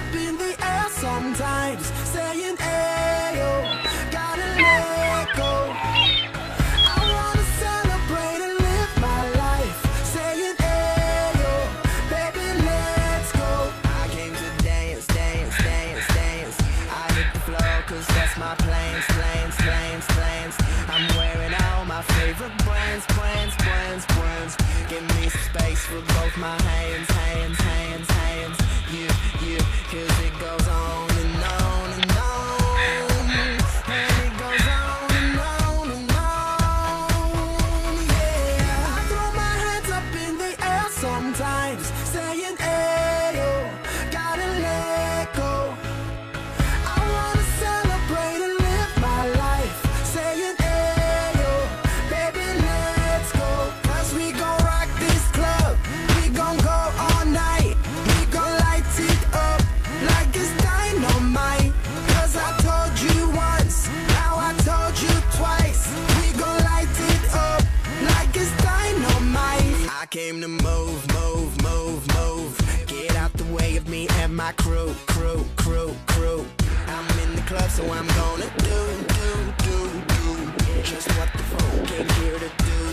up in the air sometimes, saying, ayo, gotta let go. I wanna celebrate and live my life, saying, ayo, baby, let's go. I came to dance, dance, dance, dance. I hit the floor cause that's my plans, plans, plans, plans. I'm wearing all my favorite brands, brands, brands, brands. Give me some space for both my hands, hands, hands, hands. You, cause it goes on and on and on. And it goes on and on and on, yeah. I throw my hands up in the air sometimes, saying, ayo, gotta let go. I wanna celebrate and live my life, saying, ayo, baby, let's go. Cause we gon' rock this club, we gon' go all night. We gon' light it up like it's dynamite. Cause I told you once, now I told you twice. We gon' light it up like it's dynamite. I came to move, move, move, move. Get out the way of me and my crew, crew, crew, crew. I'm in the club, so I'm gonna do just what the folk came here to do.